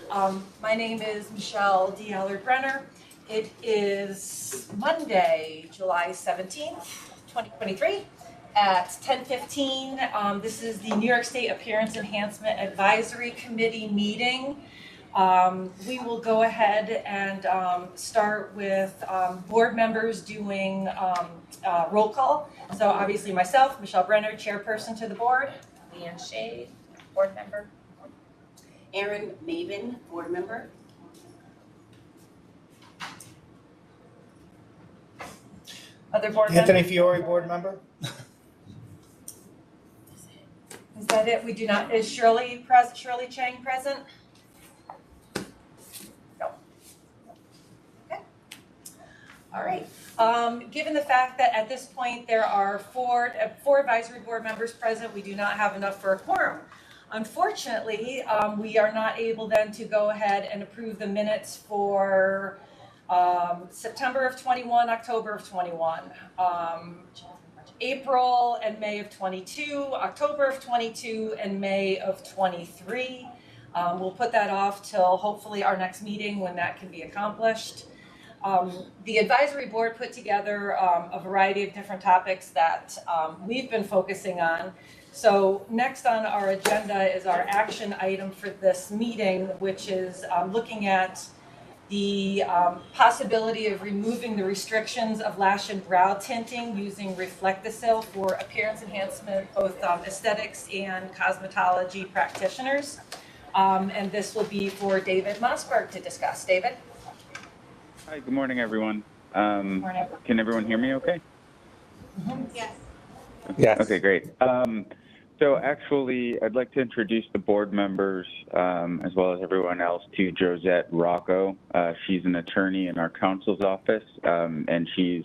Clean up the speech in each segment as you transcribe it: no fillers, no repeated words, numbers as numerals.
My name is Michelle D. Allard-Brenner. It is Monday, July 17th, 2023 at 10:15. This is the New York State Appearance Enhancement Advisory Committee meeting. We will go ahead and start with board members doing roll call. So obviously myself, Michelle Brenner, chairperson to the board. Leanne Shade, board member. Erin Maven, board member. Other board Anthony members? Fiore, board member. Is that it? We do not, is Shirley Chang present? No. Okay. All right. Given the fact that at this point there are four advisory board members present, we do not have enough for a quorum. Unfortunately, we are not able then to go ahead and approve the minutes for September of 21, October of 21, April and May of 22, October of 22, and May of 23. We'll put that off till hopefully our next meeting when that can be accomplished. The advisory board put together a variety of different topics that we've been focusing on. So next on our agenda is our action item for this meeting, which is looking at the possibility of removing the restrictions of lash and brow tinting using Reflectisil for appearance enhancement, both aesthetics and cosmetology practitioners. And this will be for David Mossberg to discuss. David? Hi, good morning, everyone. Morning. Can everyone hear me okay? Mm-hmm. Yes. Yes. Okay, great. So actually, I'd like to introduce the board members, as well as everyone else, to Josette Rocco. She's an attorney in our counsel's office, and she's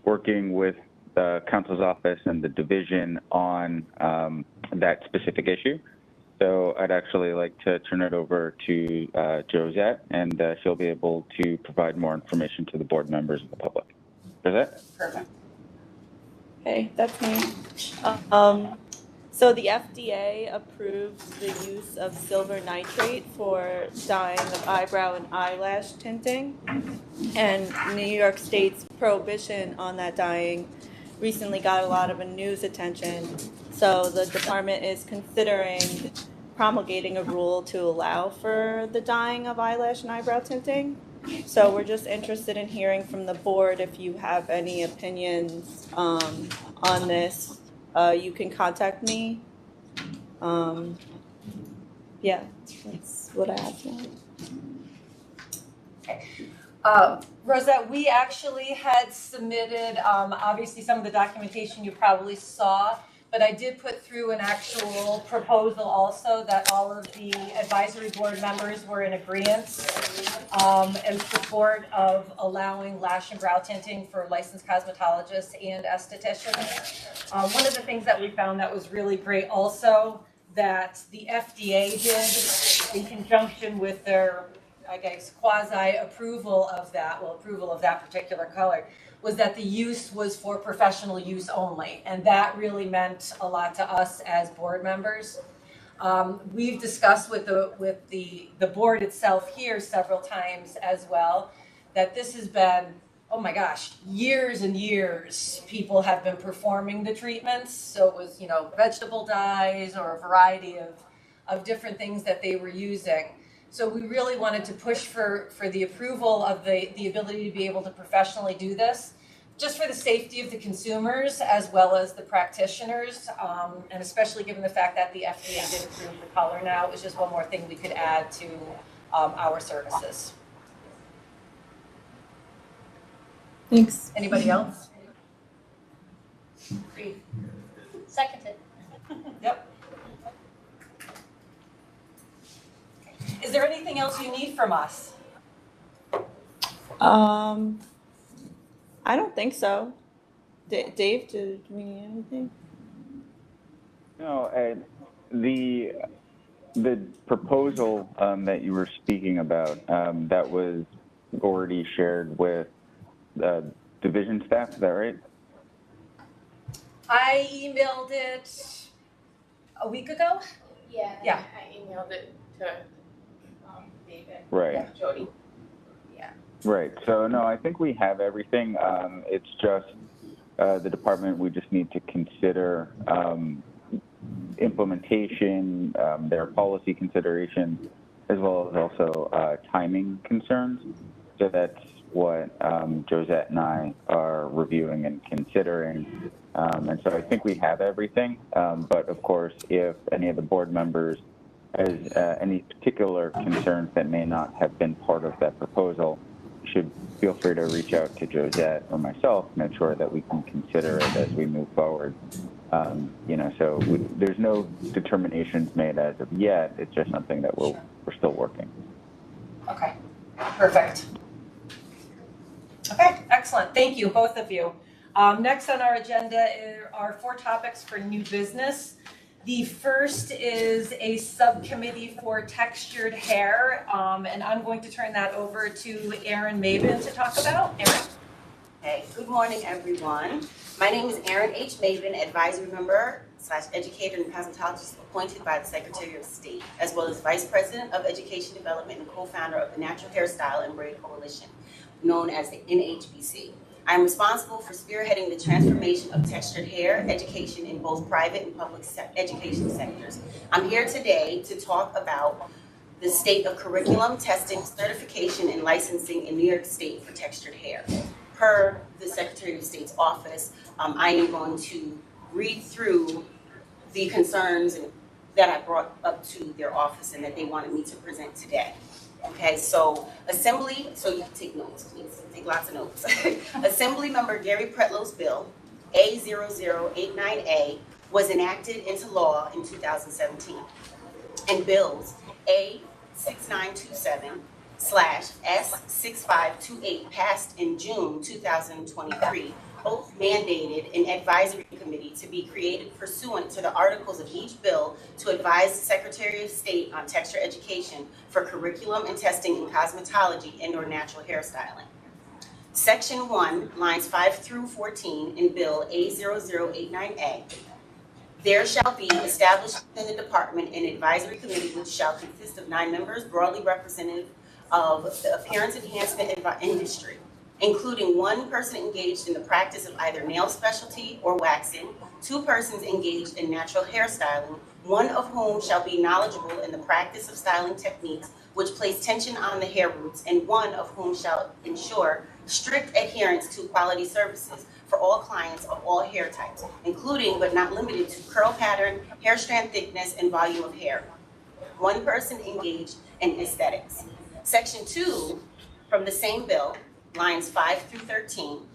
working with the counsel's office and the division on that specific issue. So I'd actually like to turn it over to Josette, and she'll be able to provide more information to the board members and the public. Josette? Perfect. Hey, that's me. So the FDA approved the use of silver nitrate for dyeing of eyebrow and eyelash tinting. And New York State's prohibition on that dyeing recently got a lot of news attention. So the department is considering promulgating a rule to allow for the dyeing of eyelash and eyebrow tinting. So we're just interested in hearing from the board if you have any opinions on this. You can contact me. Yeah, that's what I have now. Rosette, we actually had submitted, obviously some of the documentation you probably saw, but I did put through an actual proposal also that all of the advisory board members were in agreement and support of allowing lash and brow tinting for licensed cosmetologists and estheticians. One of the things that we found that was really great also that the FDA did in conjunction with their, I guess, quasi-approval of that, approval of that particular color, was that the use was for professional use only. And that really meant a lot to us as board members. We've discussed with the board itself here several times as well, that this has been, oh my gosh, years and years people have been performing the treatments. So it was, vegetable dyes or a variety of different things that they were using. So we really wanted to push for the approval of the ability to be able to professionally do this, just for the safety of the consumers as well as the practitioners, and especially given the fact that the FDA did approve the color now. It was just one more thing we could add to our services. Thanks. Anybody else? Seconded. Yep. Is there anything else you need from us? I don't think so. Dave, did we need anything? No, the proposal that you were speaking about, that was already shared with the division staff, is that right? I emailed it a week ago. Yeah. Yeah. I emailed it to David Right. Jody? Right. So no, I think we have everything. It's just the department. We just need to consider implementation, their policy considerations, as well as also timing concerns. So that's what Josette and I are reviewing and considering. And so I think we have everything. But of course, if any of the board members has any particular concerns that may not have been part of that proposal, should feel free to reach out to Josette or myself to make sure that we can consider it as we move forward. So there's no determinations made as of yet. It's just something that we're still working. Okay, perfect. Okay, excellent. Thank you, both of you. Next on our agenda are 4 topics for new business. The first is a subcommittee for textured hair, and I'm going to turn that over to Erin Maven to talk about. Erin? Hey, good morning, everyone. My name is Erin H. Maven, advisory member / educator and cosmetologist appointed by the Secretary of State, as well as Vice President of Education Development and co-founder of the Natural Hairstyle and Braid Coalition, known as the NHBC. I am responsible for spearheading the transformation of textured hair education in both private and public education sectors. I'm here today to talk about the state of curriculum, testing, certification, and licensing in New York State for textured hair. Per the Secretary of State's office, I am going to read through the concerns that I brought up to their office and that they wanted me to present today. Okay, so Assembly, so you can take notes, please, take lots of notes. Assembly Member Gary Pretlow's bill, A0089A, was enacted into law in 2017. And bills A6927/S6528 passed in June 2023, both mandated an advisory committee to be created pursuant to the articles of each bill to advise the Secretary of State on texture education for curriculum and testing in cosmetology and/or natural hairstyling. Section 1, lines 5 through 14 in Bill A0089A. There shall be established within the department an advisory committee which shall consist of 9 members broadly representative of the appearance enhancement industry, including 1 person engaged in the practice of either nail specialty or waxing, 2 persons engaged in natural hairstyling, 1 of whom shall be knowledgeable in the practice of styling techniques which place tension on the hair roots, and 1 of whom shall ensure strict adherence to quality services for all clients of all hair types, including but not limited to curl pattern, hair strand thickness, and volume of hair. 1 person engaged in aesthetics. Section 2 from the same bill, lines 5 through 13,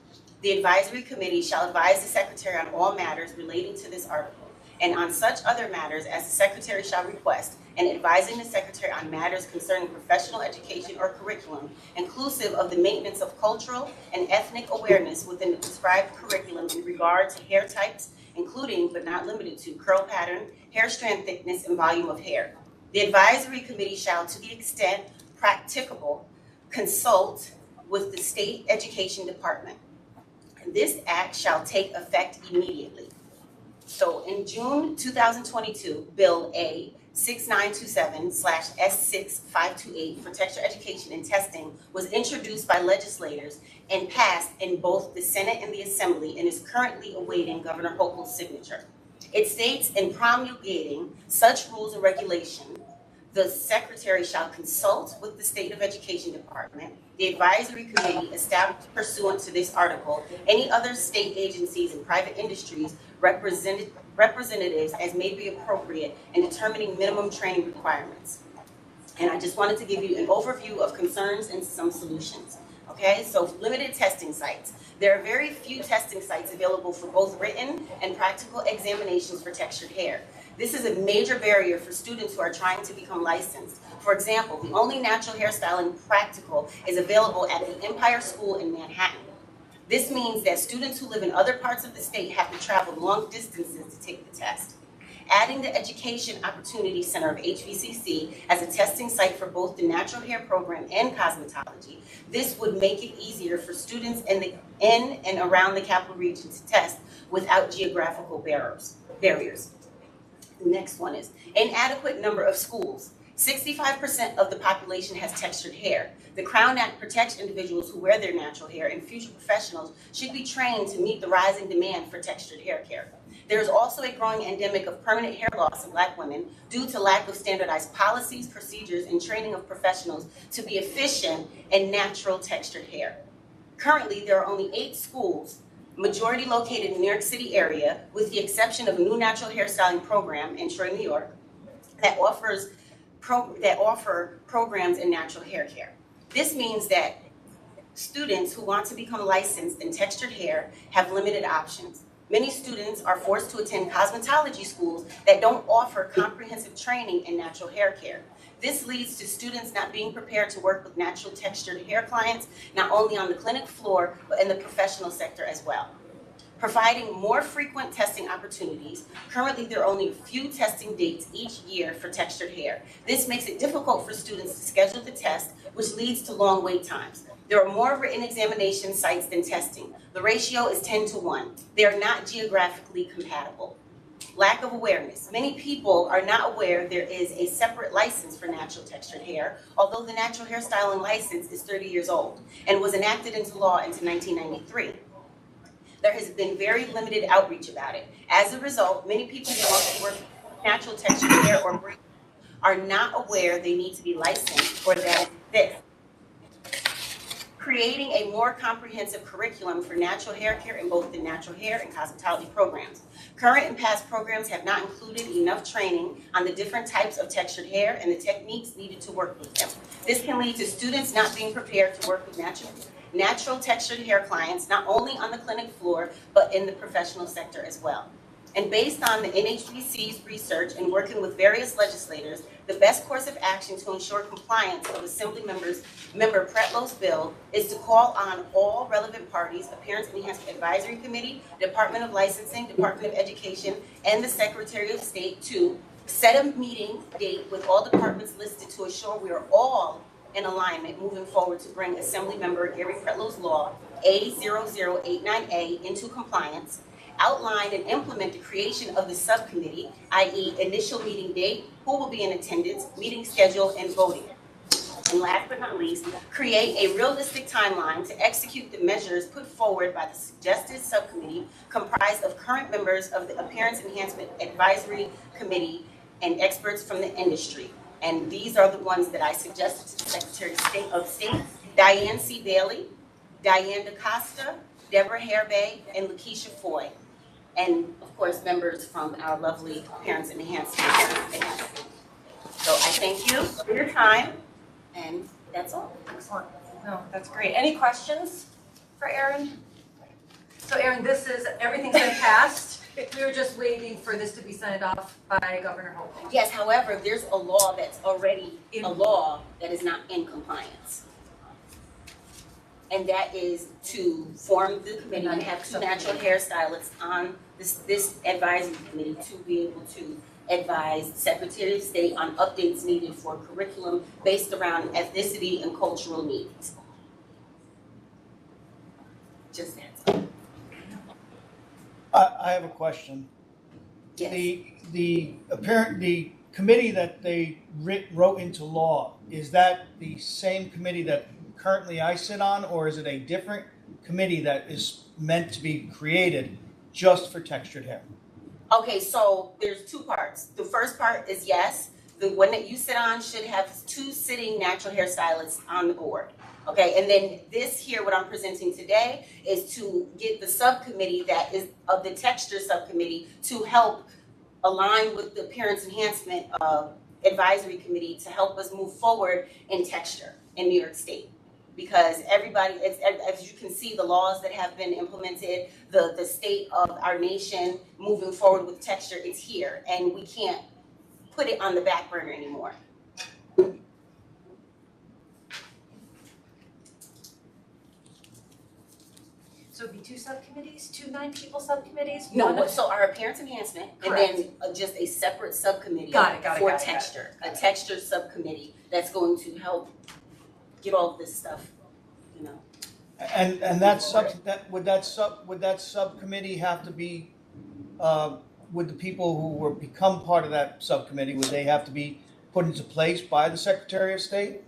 the advisory committee shall advise the secretary on all matters relating to this article, and on such other matters as the secretary shall request, and advising the secretary on matters concerning professional education or curriculum, inclusive of the maintenance of cultural and ethnic awareness within the prescribed curriculum in regard to hair types, including but not limited to curl pattern, hair strand thickness, and volume of hair. The advisory committee shall, to the extent practicable, consult with the state education department. This act shall take effect immediately. So in June 2022, Bill A6927/S6528 for texture education and testing was introduced by legislators and passed in both the Senate and the Assembly and is currently awaiting Governor Hochul's signature. It states in promulgating such rules and regulations, the secretary shall consult with the State of Education Department, the advisory committee established pursuant to this article, any other state agencies and private industries representatives as may be appropriate in determining minimum training requirements. And I just wanted to give you an overview of concerns and some solutions. Okay, so limited testing sites. There are very few testing sites available for both written and practical examinations for textured hair. This is a major barrier for students who are trying to become licensed. For example, the only natural hairstyling practical is available at the Empire School in Manhattan. This means that students who live in other parts of the state have to travel long distances to take the test. Adding the Education Opportunity Center of HVCC as a testing site for both the natural hair program and cosmetology, this would make it easier for students in and around the capital region to test without geographical barriers. The next one is inadequate number of schools. 65% of the population has textured hair. The Crown Act protects individuals who wear their natural hair, and future professionals should be trained to meet the rising demand for textured hair care. There is also a growing endemic of permanent hair loss in Black women due to lack of standardized policies, procedures, and training of professionals to be efficient in natural textured hair. Currently, there are only 8 schools, majority located in the New York City area, with the exception of a new natural hairstyling program in Troy, New York, that offer programs in natural hair care. This means that students who want to become licensed in textured hair have limited options. Many students are forced to attend cosmetology schools that don't offer comprehensive training in natural hair care. This leads to students not being prepared to work with natural textured hair clients, not only on the clinic floor, but in the professional sector as well. Providing more frequent testing opportunities. Currently, there are only a few testing dates each year for textured hair. This makes it difficult for students to schedule the test, which leads to long wait times. There are more written examination sites than testing. The ratio is 10-1. They are not geographically compatible. Lack of awareness. Many people are not aware there is a separate license for natural textured hair, although the natural hairstyling license is 30 years old and was enacted into law in 1993. There has been very limited outreach about it. As a result, many people who want to work with natural textured hair or braid are not aware they need to be licensed or that it exists. Creating a more comprehensive curriculum for natural hair care in both the natural hair and cosmetology programs. Current and past programs have not included enough training on the different types of textured hair and the techniques needed to work with them. This can lead to students not being prepared to work with natural textured hair clients, not only on the clinic floor, but in the professional sector as well. And based on the NHBC's research and working with various legislators, the best course of action to ensure compliance of Member Pretlow's bill is to call on all relevant parties, Appearance Enhancement Advisory Committee, Department of Licensing, Department of Education, and the Secretary of State to set a meeting date with all departments listed to assure we are all in alignment moving forward to bring Assemblymember Gary Pretlow's law A0089A into compliance, outline and implement the creation of the subcommittee, i.e. initial meeting date, who will be in attendance, meeting schedule, and voting. And last but not least, create a realistic timeline to execute the measures put forward by the suggested subcommittee comprised of current members of the Appearance Enhancement Advisory Committee and experts from the industry. And these are the ones that I suggested to the Secretary of State, Diane C. Bailey, Diane DaCosta, Deborah Hairbay, and Lakeisha Foy. And of course, members from our lovely Parents and Enhancement. So I thank you for your time, and that's all. Excellent. No, that's great. Any questions for Erin? So Erin, everything's been passed. We were just waiting for this to be signed off by Governor Hope. Yes, however, there's a law that's already a law that is not in compliance. And that is to form the committee and have 2 natural hairstylists on this advisory committee to be able to advise the Secretary of State on updates needed for curriculum based around ethnicity and cultural needs. Just that. I have a question. Yes. The committee that they wrote into law, is that the same committee that currently I sit on, or is it a different committee that is meant to be created just for textured hair? Okay, so there's 2 parts. The first part is yes, the one that you sit on should have 2 sitting natural hairstylists on the board. Okay, and then this here, what I'm presenting today, is to get the subcommittee that is of the texture subcommittee to help align with the Appearance Enhancement Advisory Committee to help us move forward in texture in New York State. Because everybody, as you can see, the laws that have been implemented, the state of our nation moving forward with texture, it's here, and we can't put it on the back burner anymore. So it'd be 2 subcommittees, 2 9-people subcommittees? No, so our Appearance Enhancement, Correct. and then just a separate subcommittee Got it, for texture. A texture subcommittee that's going to help get all of this stuff, you know. And would that subcommittee have to be, would the people who become part of that subcommittee, would they have to be put into place by the Secretary of State?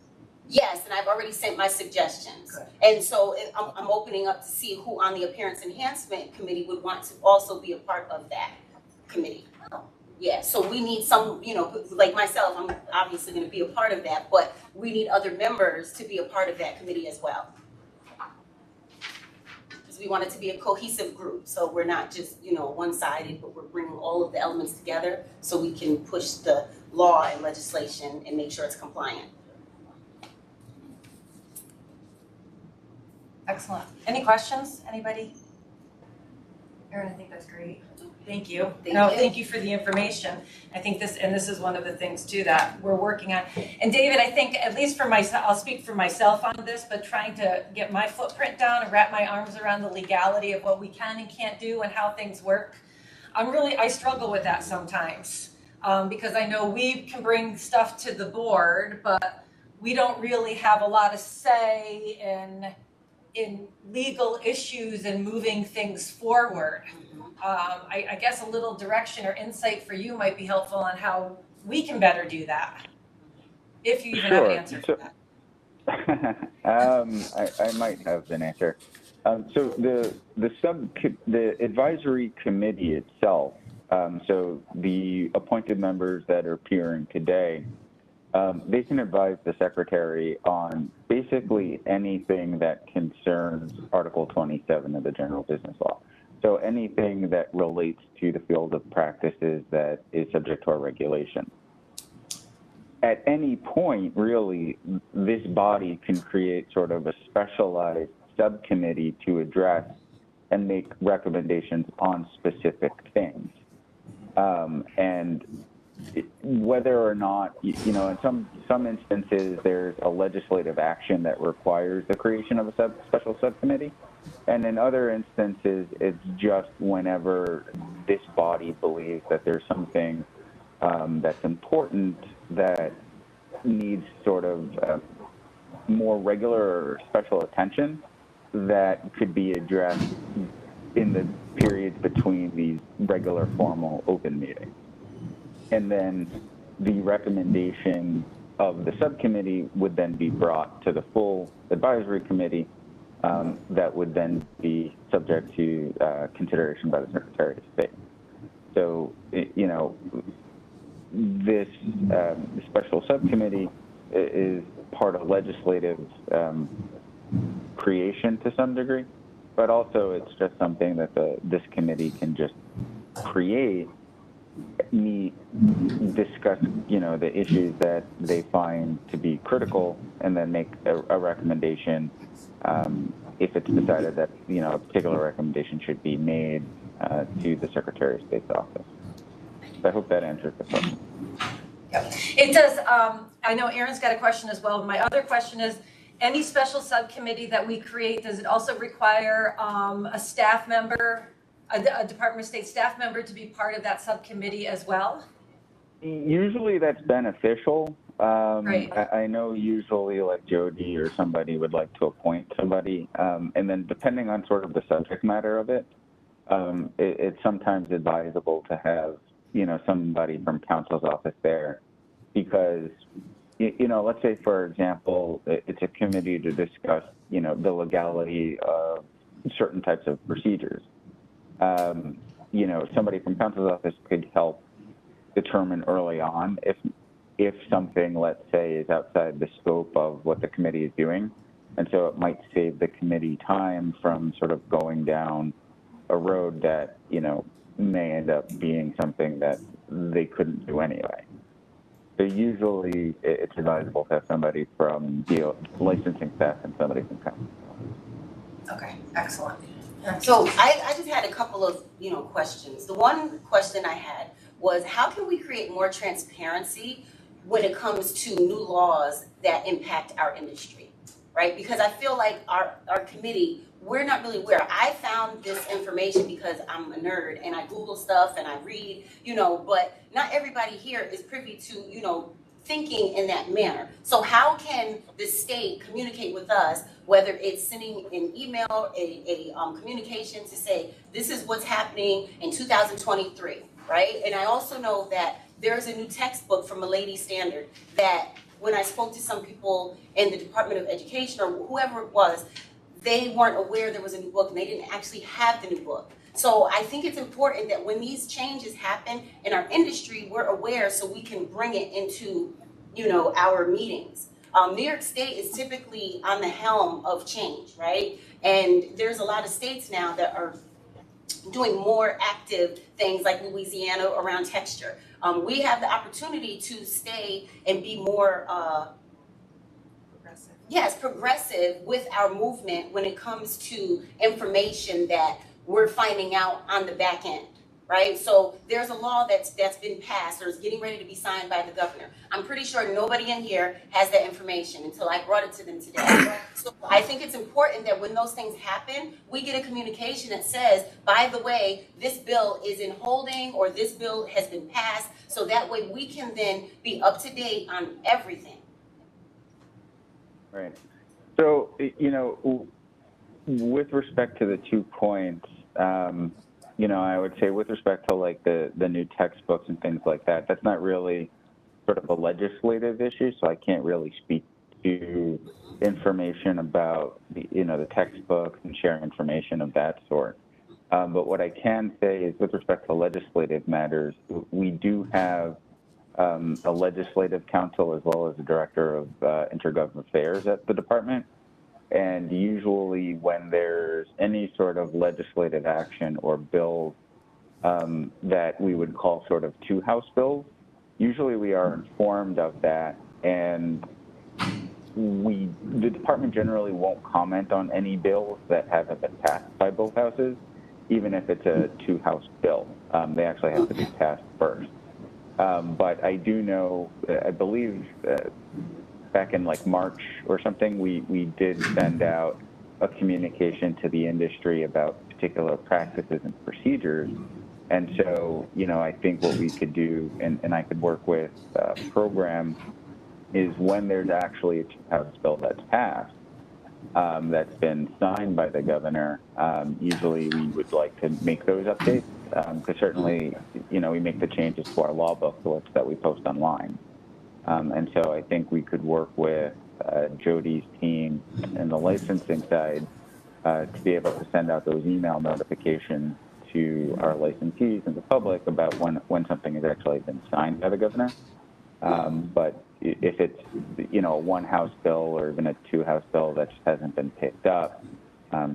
Yes, and I've already sent my suggestions. Good. And so I'm opening up to see who on the Appearance Enhancement Committee would want to also be a part of that committee. Yeah, so we need some, like myself, I'm obviously gonna be a part of that, but we need other members to be a part of that committee as well. Because we want it to be a cohesive group, so we're not just, one-sided, but we're bringing all of the elements together so we can push the law and legislation and make sure it's compliant. Excellent. Any questions, anybody? Erin, I think that's great. Thank you. Thank you for the information. I think this is one of the things too that we're working on. And David, I think at least for myself, I'll speak for myself on this, but trying to get my footprint down and wrap my arms around the legality of what we can and can't do and how things work. I struggle with that sometimes because I know we can bring stuff to the board, but we don't really have a lot of say in legal issues and moving things forward. I guess a little direction or insight for you might be helpful on how we can better do that, if you even have an answer for that. I might have an answer. So the advisory committee itself, so the appointed members that are appearing today, they can advise the secretary on basically anything that concerns Article 27 of the General Business Law. So anything that relates to the field of practices that is subject to our regulation. At any point, really, this body can create sort of a specialized subcommittee to address and make recommendations on specific things. And whether or not, in some instances, there's a legislative action that requires the creation of a special subcommittee. And in other instances, it's just whenever this body believes that there's something that's important that needs sort of more regular or special attention that could be addressed in the periods between these regular formal open meetings. And then the recommendation of the subcommittee would then be brought to the full advisory committee that would then be subject to consideration by the Secretary of State. So, this special subcommittee is part of legislative creation to some degree, but also it's just something that this committee can just create, discuss, the issues that they find to be critical, and then make a recommendation if it's decided that, a particular recommendation should be made to the Secretary of State's office. So I hope that answers the question. Yep. It does. I know Erin's got a question as well. My other question is, any special subcommittee that we create, does it also require a staff member, a Department of State staff member to be part of that subcommittee as well? Usually that's beneficial. Right. I know usually like Jody or somebody would like to appoint somebody, and then depending on sort of the subject matter of it, it's sometimes advisable to have, somebody from counsel's office there, because, let's say, for example, it's a committee to discuss, the legality of certain types of procedures. Somebody from counsel's office could help determine early on if something, let's say, is outside the scope of what the committee is doing. And so it might save the committee time from sort of going down a road that, may end up being something that they couldn't do anyway. So usually it's advisable to have somebody from the licensing staff and somebody from counsel. Okay, excellent. So I just had a couple of, questions. The one question I had was, how can we create more transparency when it comes to new laws that impact our industry, right? Because I feel like our committee, we're not really aware. I found this information because I'm a nerd and I Google stuff and I read, but not everybody here is privy to, thinking in that manner. So how can the state communicate with us, whether it's sending an email, a communication to say, this is what's happening in 2023, right? And I also know that there's a new textbook from Milady Standard that when I spoke to some people in the Department of Education or whoever it was, they weren't aware there was a new book and they didn't actually have the new book. So I think it's important that when these changes happen in our industry, we're aware so we can bring it into, our meetings. New York State is typically on the helm of change, right? And there's a lot of states now that are doing more active things like Louisiana around texture. We have the opportunity to stay and be more progressive with our movement when it comes to information that we're finding out on the back end, right? So there's a law that's been passed or is getting ready to be signed by the governor. I'm pretty sure nobody in here has that information until I brought it to them today. So I think it's important that when those things happen, we get a communication that says, by the way, this bill is in holding or this bill has been passed, so that way we can then be up to date on everything. Right. So, with respect to the 2 points, I would say with respect to like the new textbooks and things like that, that's not really sort of a legislative issue, so I can't really speak to information about the textbooks and sharing information of that sort. But what I can say is with respect to legislative matters, we do have a legislative council as well as a director of intergovernmental affairs at the department. And usually when there's any sort of legislative action or bills that we would call sort of two House bills, usually we are informed of that, and the department generally won't comment on any bills that haven't been passed by both houses, even if it's a two-house bill. They actually have to be passed first. But I do know, I believe back in like March or something, we did send out a communication to the industry about particular practices and procedures. And so, I think what we could do, and I could work with a program, is when there's actually a two-house bill that's passed, that's been signed by the governor, usually we would like to make those updates, because certainly, we make the changes to our law booklets that we post online. And so I think we could work with Jody's team and the licensing side to be able to send out those email notifications to our licensees and the public about when something has actually been signed by the governor. But if it's, a one-house bill or even a two-house bill that just hasn't been picked up,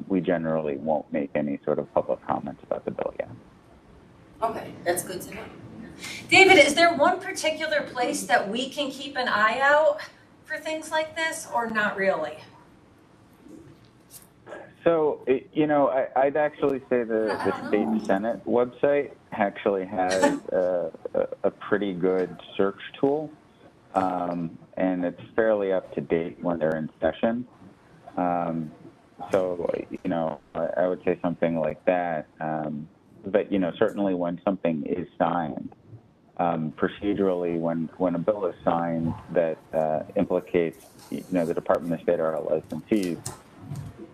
we generally won't make any sort of public comments about the bill yet. Okay, that's good to know. David, is there one particular place that we can keep an eye out for things like this, or not really? So, I'd actually say the state Senate website actually has a pretty good search tool, and it's fairly up to date when they're in session. So, I would say something like that. But, certainly when something is signed, procedurally, when a bill is signed that implicates, the Department of State or our licensees,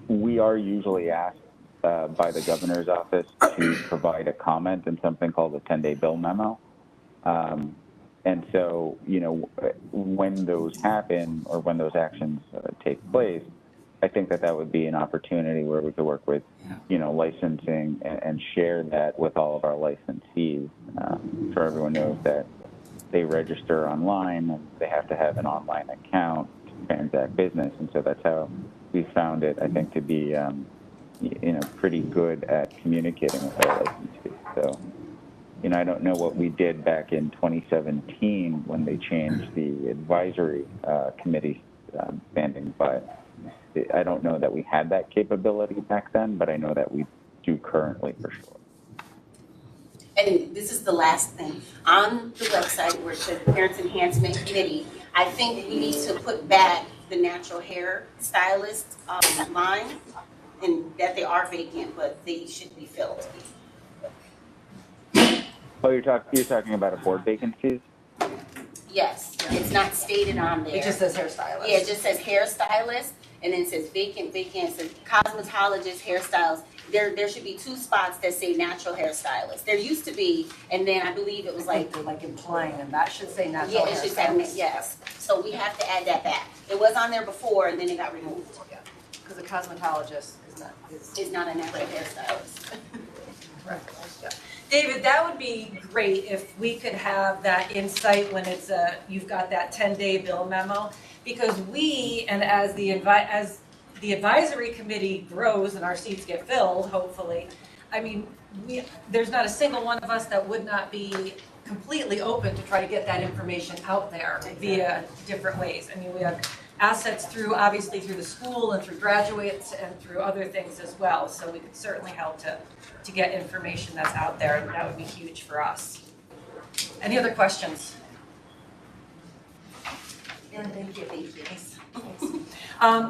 we are usually asked by the governor's office to provide a comment in something called a 10-day bill memo. And so, when those happen or when those actions take place, I think that would be an opportunity where we could work with, licensing and share that with all of our licensees. So everyone knows that they register online and they have to have an online account to transact business. And so that's how we found it, I think, to be, pretty good at communicating with our licensees. So, I don't know what we did back in 2017 when they changed the advisory committee standing, but I don't know that we had that capability back then, but I know that we do currently for sure. And this is the last thing. On the website where it says Parents Enhancement Committee, I think we need to put back the natural hair stylist line, and that they are vacant, but they should be filled. Oh, you're talking about board vacancies? Yes, it's not stated on there. It just says hairstylist. Yeah, it just says hairstylist, and then it says vacant, it says cosmetologist, hairstyles. There should be 2 spots that say natural hairstylist. There used to be, and then I believe it was like, They're like implying, and that should say natural yeah, it should say, hairstylist. yes. So we have to add that back. It was on there before, and then it got removed. Because a cosmetologist It's not a natural hairstylist. David, that would be great if we could have that insight when you've got that 10-day bill memo. Because we, and as the advisory committee grows and our seats get filled, hopefully, I mean, there's not a single one of us that would not be completely open to try to get that information out there via different ways. I mean, we have assets obviously through the school and through graduates and through other things as well. So we could certainly help to get information that's out there, and that would be huge for us. Any other questions? Thank you.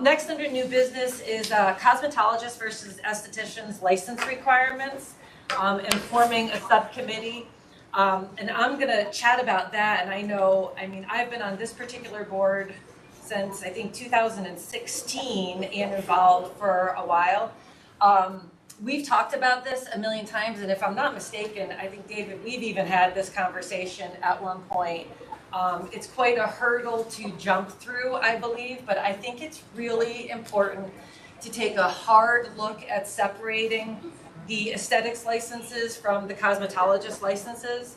Next under new business is cosmetologist versus esthetician's license requirements, and forming a subcommittee. And I'm gonna chat about that, and I've been on this particular board since I think 2016 and involved for a while. We've talked about this a million times, and if I'm not mistaken, I think, David, we've even had this conversation at one point. It's quite a hurdle to jump through, I believe, but I think it's really important to take a hard look at separating the aesthetics licenses from the cosmetologist licenses.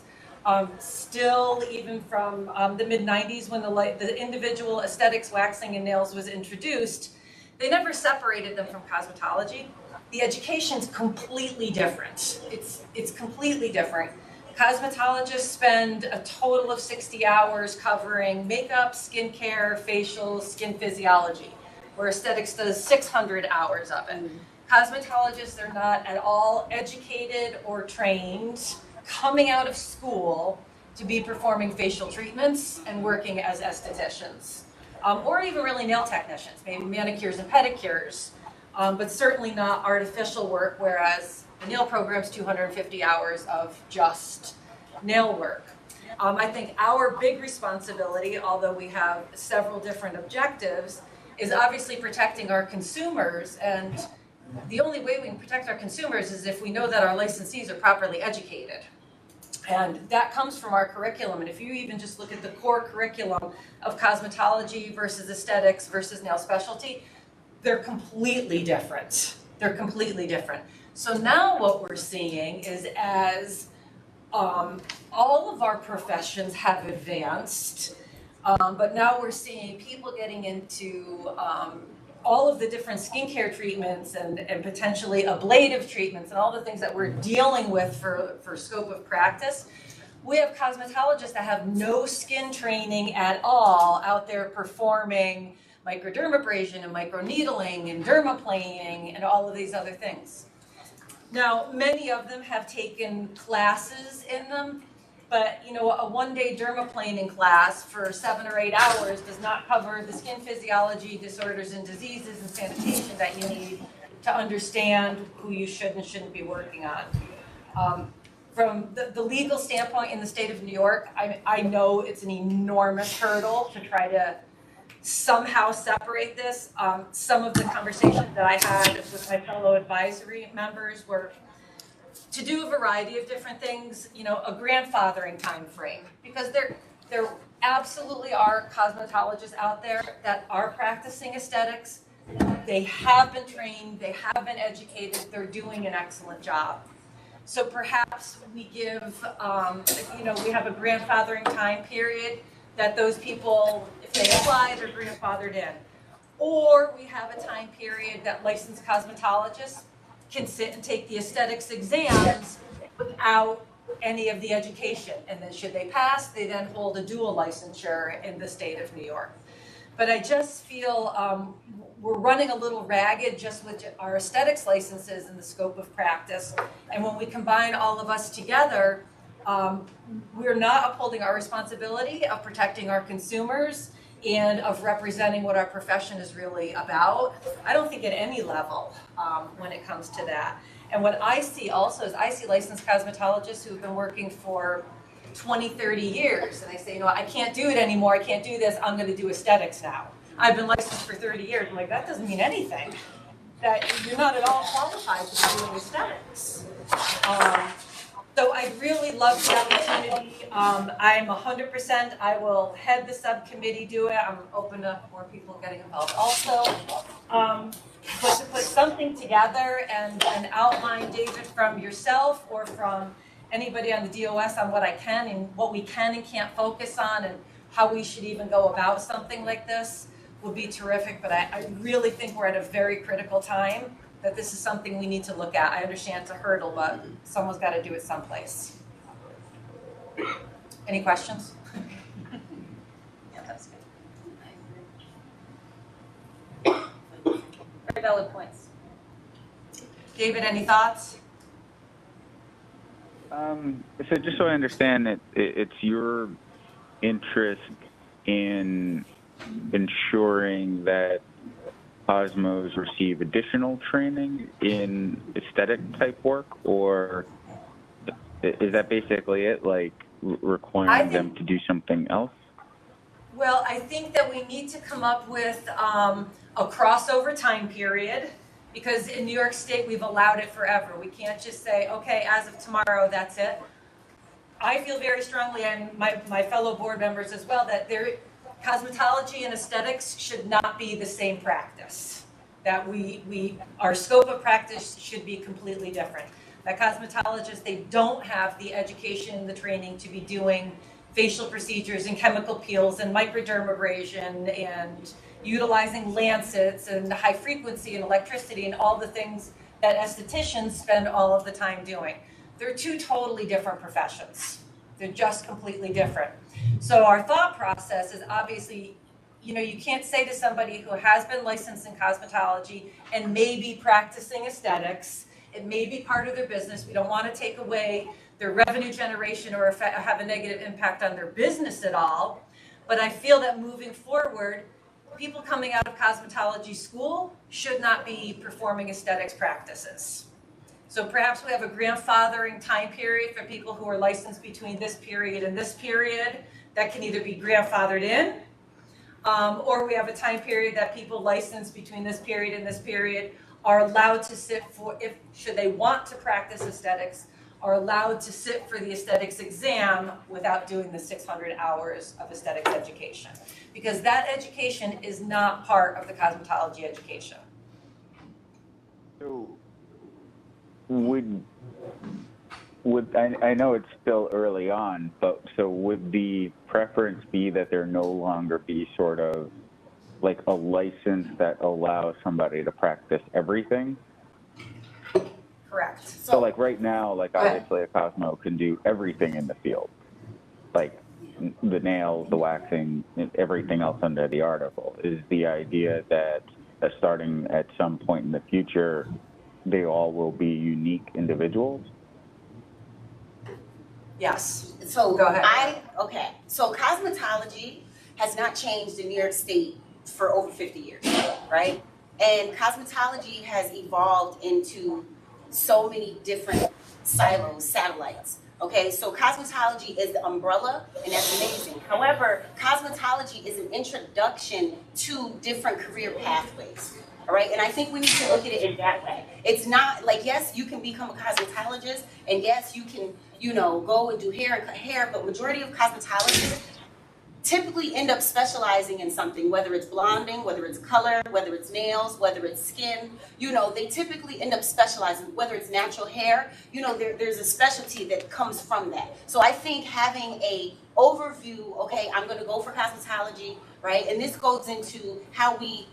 Still, even from the mid-90s when the individual aesthetics waxing and nails was introduced, they never separated them from cosmetology. The education's completely different. It's completely different. Cosmetologists spend a total of 60 hours covering makeup, skincare, facials, skin physiology, where aesthetics does 600 hours of it. Cosmetologists are not at all educated or trained coming out of school to be performing facial treatments and working as estheticians, or even really nail technicians, maybe manicures and pedicures, but certainly not artificial work, whereas the nail program's 250 hours of just nail work. I think our big responsibility, although we have several different objectives, is obviously protecting our consumers, and the only way we can protect our consumers is if we know that our licensees are properly educated. And that comes from our curriculum. And if you even just look at the core curriculum of cosmetology versus aesthetics versus nail specialty, they're completely different. They're completely different. So now what we're seeing is as all of our professions have advanced, but now we're seeing people getting into all of the different skincare treatments and potentially ablative treatments and all the things that we're dealing with for scope of practice. We have cosmetologists that have no skin training at all out there performing microdermabrasion and microneedling and dermaplaning and all of these other things. Now, many of them have taken classes in them, but a one-day dermaplaning class for 7 or 8 hours does not cover the skin physiology, disorders and diseases and sanitation that you need to understand who you should and shouldn't be working on. From the legal standpoint in the state of New York, I know it's an enormous hurdle to try to somehow separate this. Some of the conversations that I had with my fellow advisory members were to do a variety of different things, a grandfathering time frame, because there absolutely are cosmetologists out there that are practicing aesthetics. They have been trained, they have been educated, they're doing an excellent job. So perhaps we give, we have a grandfathering time period that those people, if they apply, they're grandfathered in. Or we have a time period that licensed cosmetologists can sit and take the aesthetics exams without any of the education. And then should they pass, they then hold a dual licensure in the state of New York. But I just feel we're running a little ragged just with our aesthetics licenses in the scope of practice. And when we combine all of us together, we're not upholding our responsibility of protecting our consumers and of representing what our profession is really about. I don't think at any level when it comes to that. And what I see also is I see licensed cosmetologists who've been working for 20, 30 years. And they say, I can't do it anymore. I can't do this. I'm going to do aesthetics now. I've been licensed for 30 years. I'm like, that doesn't mean anything. That you're not at all qualified to be doing aesthetics. So I really love the opportunity. I'm 100%, I will head the subcommittee, do it. I'm open to more people getting involved also. But to put something together and outline, David, from yourself or from anybody on the DOS on what I can and what we can and can't focus on and how we should even go about something like this would be terrific. But I really think we're at a very critical time that this is something we need to look at. I understand it's a hurdle, but someone's got to do it someplace. Any questions? Yeah, that's good. Very valid points. David, any thoughts? So just so I understand, it's your interest in ensuring that Cosmos receive additional training in aesthetic type work, or is that basically it, like requiring them to do something else? Well, I think that we need to come up with a crossover time period, because in New York State, we've allowed it forever. We can't just say, okay, as of tomorrow, that's it. I feel very strongly, and my fellow board members as well, that cosmetology and aesthetics should not be the same practice. That our scope of practice should be completely different. That cosmetologists, they don't have the education and the training to be doing facial procedures and chemical peels and microdermabrasion and utilizing lancets and high frequency and electricity and all the things that estheticians spend all of the time doing. They're two totally different professions. They're just completely different. So our thought process is obviously, you can't say to somebody who has been licensed in cosmetology and may be practicing aesthetics, it may be part of their business, we don't want to take away their revenue generation or have a negative impact on their business at all. But I feel that moving forward, people coming out of cosmetology school should not be performing aesthetics practices. So perhaps we have a grandfathering time period for people who are licensed between this period and this period that can either be grandfathered in, or we have a time period that people licensed between this period and this period are allowed to sit for, should they want to practice aesthetics, are allowed to sit for the aesthetics exam without doing the 600 hours of aesthetics education. Because that education is not part of the cosmetology education. So I know it's still early on, but so would the preference be that there no longer be sort of like a license that allows somebody to practice everything? Correct. So like right now, like obviously a Cosmo can do everything in the field, like the nails, the waxing, everything else under the article. Is the idea that starting at some point in the future, they all will be unique individuals? Yes. So Go ahead. So cosmetology has not changed in New York State for over 50 years, right? And cosmetology has evolved into so many different silos, satellites. Okay, so cosmetology is the umbrella, and that's amazing. However, cosmetology is an introduction to different career pathways. All right, and I think we need to look at it in that way. It's not like, yes, you can become a cosmetologist, and yes, you can, go and do hair and cut hair, but majority of cosmetologists typically end up specializing in something, whether it's blonding, whether it's color, whether it's nails, whether it's skin. They typically end up specializing, whether it's natural hair. There's a specialty that comes from that. So I think having a overview, okay, I'm going to go for cosmetology, right? And this goes into how we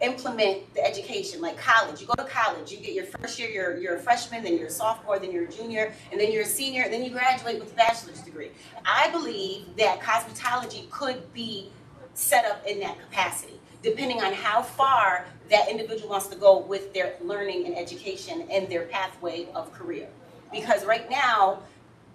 implement the education, like college. You go to college, you get your first year, you're a freshman, then you're a sophomore, then you're a junior, and then you're a senior, and then you graduate with a bachelor's degree. I believe that cosmetology could be set up in that capacity, depending on how far that individual wants to go with their learning and education and their pathway of career. Because right now,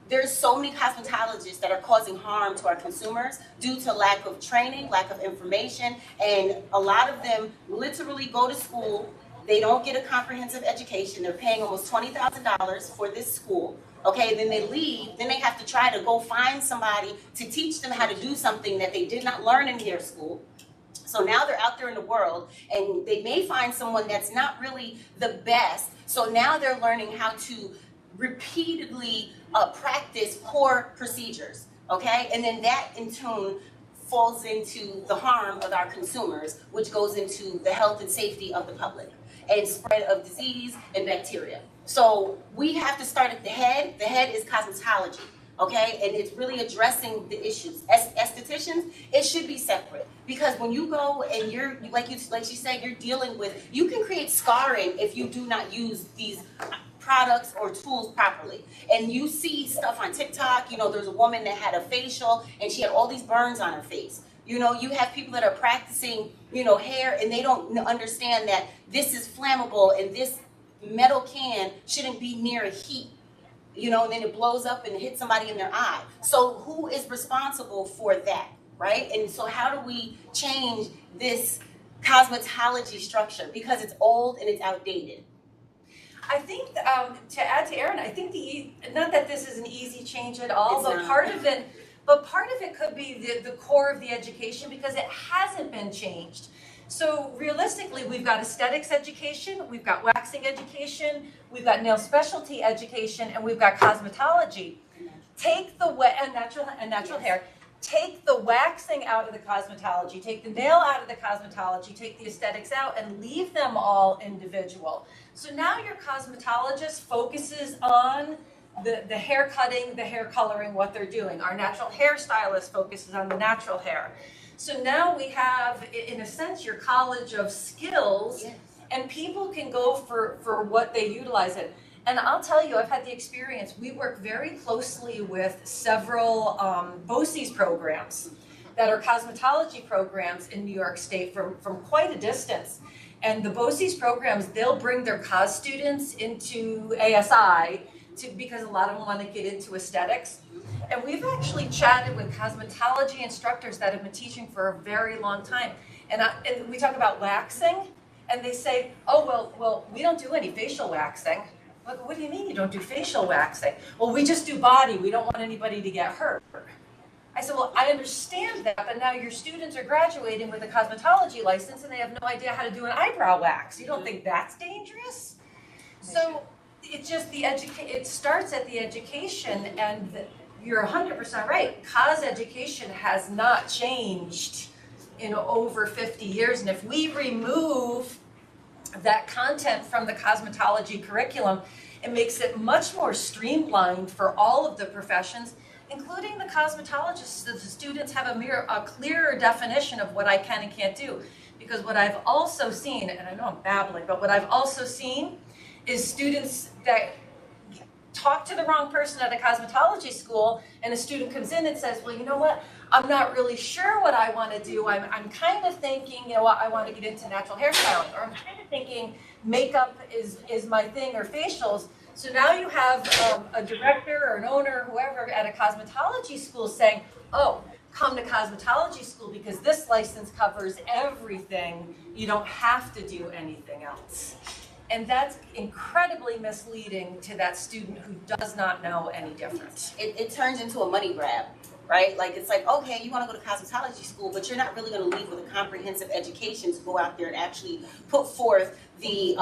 there's so many cosmetologists that are causing harm to our consumers due to lack of training, lack of information, and a lot of them literally go to school. They don't get a comprehensive education. They're paying almost $20,000 for this school. Okay, then they leave. Then they have to try to go find somebody to teach them how to do something that they did not learn in hair school. So now they're out there in the world and they may find someone that's not really the best. So now they're learning how to repeatedly practice poor procedures, okay? And then that in turn falls into the harm of our consumers, which goes into the health and safety of the public and spread of disease and bacteria. So we have to start at the head. The head is cosmetology, okay? And it's really addressing the issues. As estheticians, it should be separate, because when you go and you're, like you said, you're dealing with, you can create scarring if you do not use these products or tools properly. And you see stuff on TikTok, you know, there's a woman that had a facial and she had all these burns on her face. You know, you have people that are practicing, you know, hair, and they don't understand that this is flammable and this metal can shouldn't be near heat, you know, and then it blows up and hits somebody in their eye. So who is responsible for that, right? And so how do we change this cosmetology structure? Because it's old and it's outdated. I think, to add to Erin, I think not that this is an easy change at all, It's but not. part of it could be the core of the education, because it hasn't been changed. So realistically, we've got aesthetics education, we've got waxing education, we've got nail specialty education, and we've got cosmetology. Take the natural hair. Take the waxing out of the cosmetology, take the nail out of the cosmetology, take the aesthetics out, and leave them all individual. So now your cosmetologist focuses on the hair cutting, the hair coloring, what they're doing. Our natural hairstylist focuses on the natural hair. So now we have, in a sense, your college of skills, Yes. and people can go for what they utilize it. And I'll tell you, I've had the experience, we work very closely with several BOCES programs that are cosmetology programs in New York State from quite a distance. And the BOCES programs, they'll bring their cos students into ASI because a lot of them want to get into aesthetics. And we've actually chatted with cosmetology instructors that have been teaching for a very long time. And we talk about waxing, and they say, oh, well, we don't do any facial waxing. Like, what do you mean you don't do facial waxing? Well, we just do body. We don't want anybody to get hurt. I said, well, I understand that, but now your students are graduating with a cosmetology license and they have no idea how to do an eyebrow wax. You don't think that's dangerous? So it just, it starts at the education, and you're 100% right. Cos education has not changed in over 50 years. And if we remove that content from the cosmetology curriculum, it makes it much more streamlined for all of the professions, including the cosmetologists, so the students have a clearer definition of what I can and can't do. Because what I've also seen, and I know I'm babbling, but what I've also seen is students that talk to the wrong person at a cosmetology school, and a student comes in and says, well, you know what, I'm not really sure what I want to do. I'm kind of thinking, you know what, I want to get into natural hairstyling, or I'm kind of thinking makeup is my thing, or facials. So now you have a director or an owner, whoever, at a cosmetology school saying, oh, come to cosmetology school because this license covers everything. You don't have to do anything else. And that's incredibly misleading to that student who does not know any difference. It turns into a money grab, right? Like, it's like, okay, you want to go to cosmetology school, but you're not really going to leave with a comprehensive education to go out there and actually put forth the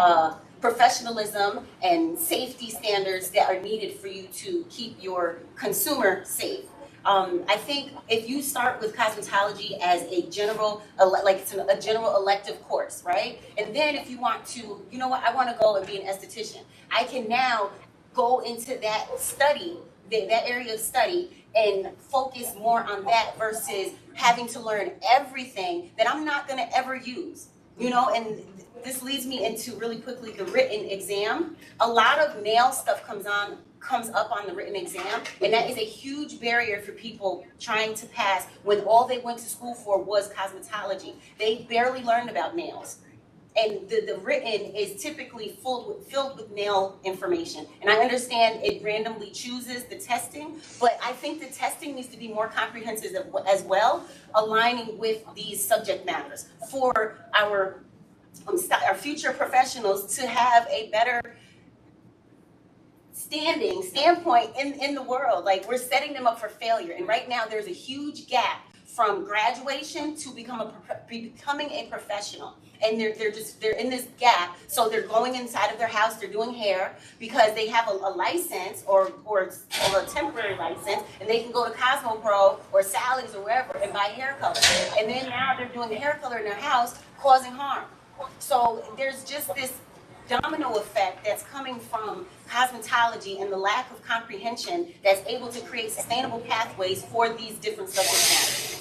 professionalism and safety standards that are needed for you to keep your consumer safe. I think if you start with cosmetology as a general, like it's a general elective course, right? And then if you want to, you know what, I want to go and be an esthetician. I can now go into that study, that area of study, and focus more on that versus having to learn everything that I'm not going to ever use, you know? And this leads me into really quickly the written exam. A lot of nail stuff comes up on the written exam, and that is a huge barrier for people trying to pass when all they went to school for was cosmetology. They barely learned about nails. And the written is typically filled with nail information. And I understand it randomly chooses the testing, but I think the testing needs to be more comprehensive as well, aligning with these subject matters for our future professionals to have a better standpoint in the world. Like, we're setting them up for failure. And right now there's a huge gap from graduation to becoming a professional. And they're in this gap, so they're going inside of their house, they're doing hair because they have a license or a temporary license, and they can go to Cosmo Pro or Sally's or wherever and buy hair color. And then now they're doing the hair color in their house, causing harm. So there's just this domino effect that's coming from cosmetology and the lack of comprehension that's able to create sustainable pathways for these different subject matters.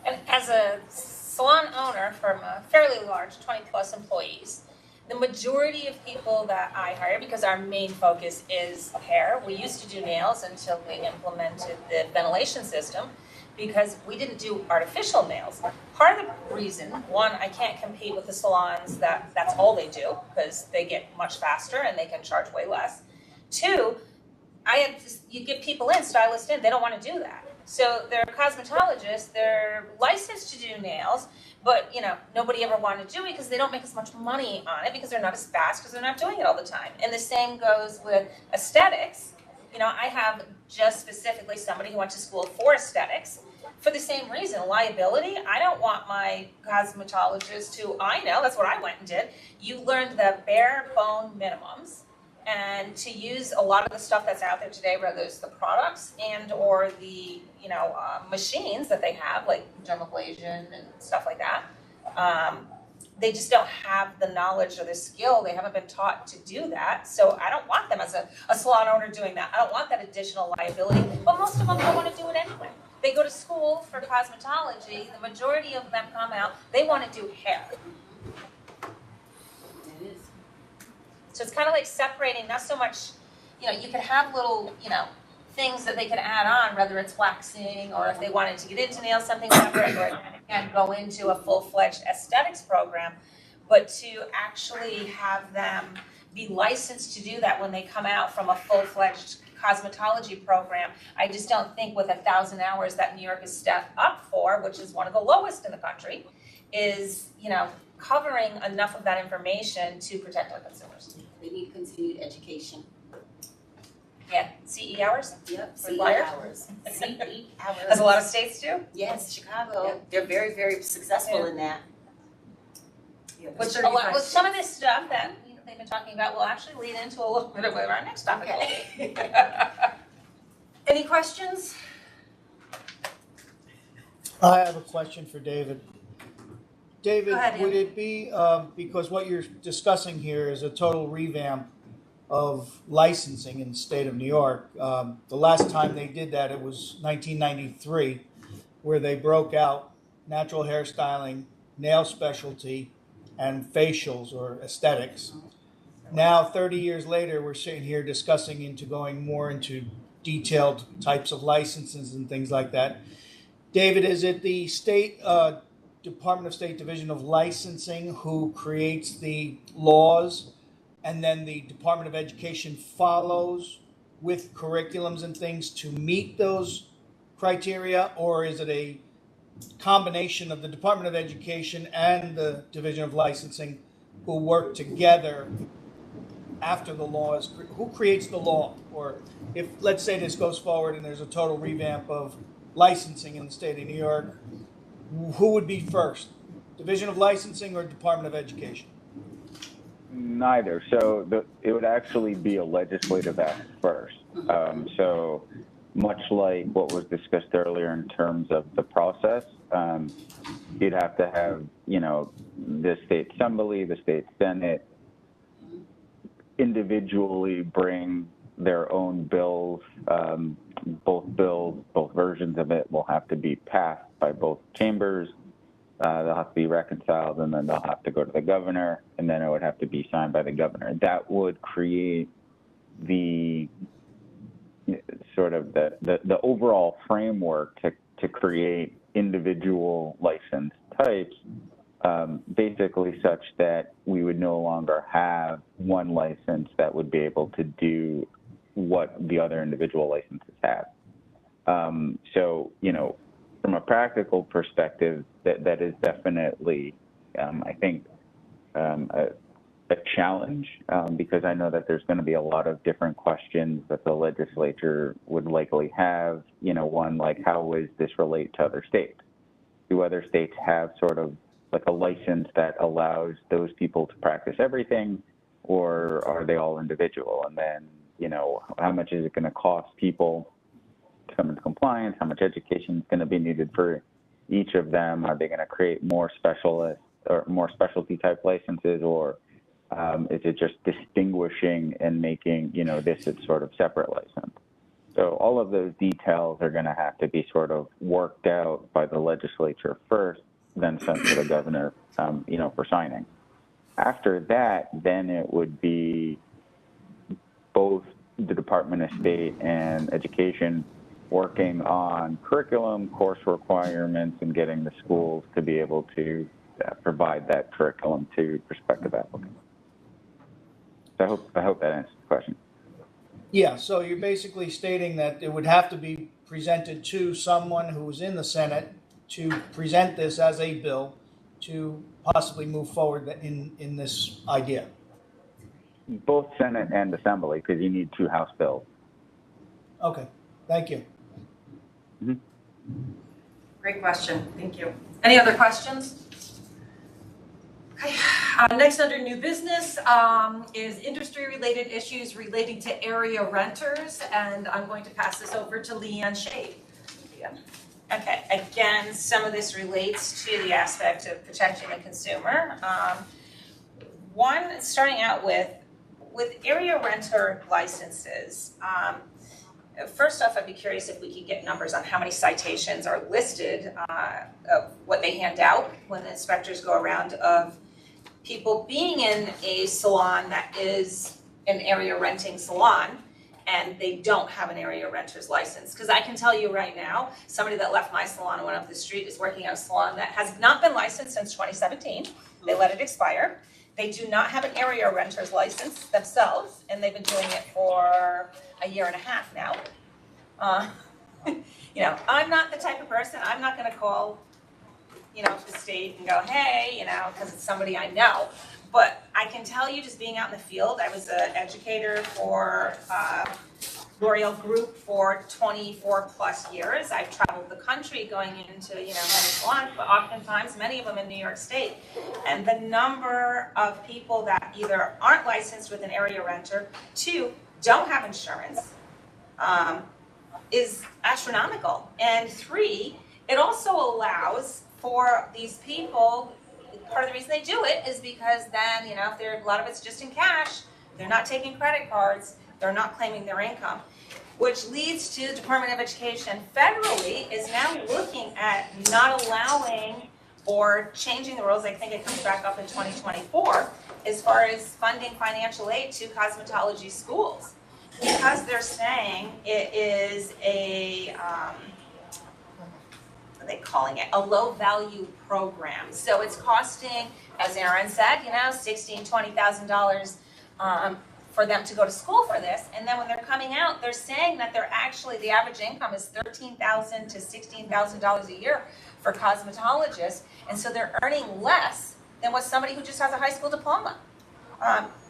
And as a salon owner from a fairly large 20 plus employees, the majority of people that I hire, because our main focus is hair, we used to do nails until we implemented the ventilation system because we didn't do artificial nails. Part of the reason, one, I can't compete with the salons that's all they do because they get much faster and they can charge way less. Two, you get people in, stylists in, they don't want to do that. So they're cosmetologists, they're licensed to do nails, but nobody ever wanted to do it because they don't make as much money on it because they're not as fast because they're not doing it all the time. And the same goes with aesthetics. I have just specifically somebody who went to school for aesthetics for the same reason, liability. I don't want my cosmetologist I know, that's what I went and did. You learned the bare bone minimums. And to use a lot of the stuff that's out there today, whether it's the products and or the machines that they have, like dermablation and stuff like that, they just don't have the knowledge or the skill. They haven't been taught to do that. So I don't want them as a salon owner doing that. I don't want that additional liability. But most of them don't want to do it anyway. They go to school for cosmetology. The majority of them come out, they want to do hair. So it's kind of like separating, not so much, you could have little, things that they can add on, whether it's waxing or if they wanted to get into nails, something separate, or and go into a full-fledged aesthetics program. But to actually have them be licensed to do that when they come out from a full-fledged cosmetology program, I just don't think with 1,000 hours that New York is staffed up for, which is one of the lowest in the country, is, covering enough of that information to protect our consumers. They need continued education. Yeah, CE hours? Yep, CE Required? hours. CE hours. As a lot of states do. Yes, Chicago, they're very, very successful in that. Which some of this stuff that they've been talking about will actually lead into a little bit of our next topic. Okay. Any questions? I have a question for David. David, Go ahead, would Andy. it be, because what you're discussing here is a total revamp of licensing in the state of New York. The last time they did that, it was 1993, where they broke out natural hairstyling, nail specialty, and facials or aesthetics. Now, 30 years later, we're sitting here discussing going more into detailed types of licenses and things like that. David, is it the state Department of State Division of Licensing who creates the laws, and then the Department of Education follows with curriculums and things to meet those criteria, or is it a combination of the Department of Education and the Division of Licensing who work together after the law is, who creates the law? Or if, let's say this goes forward and there's a total revamp of licensing in the state of New York, who would be first? Division of Licensing or Department of Education? Neither. So it would actually be a legislative act first. So much like what was discussed earlier in terms of the process, you'd have to have, the state assembly, the state senate individually bring their own bills. Both versions of it will have to be passed by both chambers. They'll have to be reconciled, and then they'll have to go to the governor, and then it would have to be signed by the governor. That would create the sort of the overall framework to create individual license types, basically such that we would no longer have one license that would be able to do what the other individual licenses have. So, from a practical perspective, that is definitely, I think, a challenge because I know that there's going to be a lot of different questions that the legislature would likely have. One, like, how does this relate to other states? Do other states have sort of like a license that allows those people to practice everything, or are they all individual? And then, how much is it going to cost people to come into compliance? How much education is going to be needed for each of them? Are they going to create more specialist or more specialty type licenses, or is it just distinguishing and making, this a sort of separate license? So all of those details are going to have to be sort of worked out by the legislature first, then sent to the governor, for signing. After that, then it would be both the Department of State and Education working on curriculum, course requirements, and getting the schools to be able to provide that curriculum to prospective applicants. So I hope that answers the question. Yeah, so you're basically stating that it would have to be presented to someone who was in the Senate to present this as a bill to possibly move forward in this idea. Both Senate and Assembly, because you need 2 House bills. Okay, thank you. Mm-hmm. Great question, thank you. Any other questions? Okay. Next under new business is industry-related issues relating to area renters, and I'm going to pass this over to Leanne Shade. Leanne. Okay, again, some of this relates to the aspect of protecting the consumer. One, starting out with area renter licenses, first off, I'd be curious if we could get numbers on how many citations are listed of what they hand out when the inspectors go around of people being in a salon that is an area renting salon and they don't have an area renter's license. Because I can tell you right now, somebody that left my salon and went up the street is working at a salon that has not been licensed since 2017. They let it expire. They do not have an area renter's license themselves, and they've been doing it for a year and a half now. I'm not the type of person, I'm not gonna call, the state and go, hey, because it's somebody I know. But I can tell you, just being out in the field, I was an educator for L'Oreal Group for 24 plus years. I've traveled the country going into, many salons, but oftentimes many of them in New York State. And the number of people that either aren't licensed with an area renter, 2, don't have insurance, is astronomical. And 3, it also allows for these people, part of the reason they do it is because then, if a lot of it's just in cash, they're not taking credit cards, they're not claiming their income, which leads to the Department of Education federally is now looking at not allowing or changing the rules. I think it comes back up in 2024 as far as funding financial aid to cosmetology schools, because they're saying it is a what are they calling it? A low value program. So it's costing, as Aaron said, $16,000, $20,000 for them to go to school for this. And then when they're coming out, they're saying that they're actually, the average income is $13,000 to $16,000 a year for cosmetologists. And so they're earning less than what somebody who just has a high school diploma.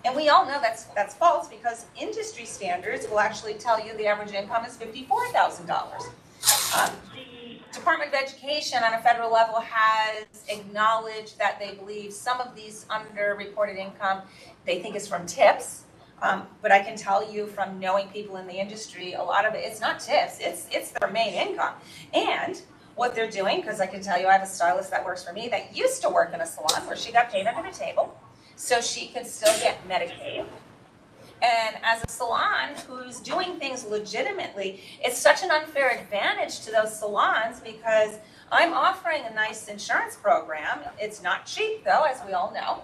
And we all know that's false, because industry standards will actually tell you the average income is $54,000. The Department of Education on a federal level has acknowledged that they believe some of these underreported income they think is from tips. But I can tell you from knowing people in the industry, a lot of it's not tips, it's their main income. And what they're doing, because I can tell you I have a stylist that works for me that used to work in a salon where she got paid under the table, so she could still get Medicaid. And as a salon who's doing things legitimately, it's such an unfair advantage to those salons, because I'm offering a nice insurance program. It's not cheap though, as we all know.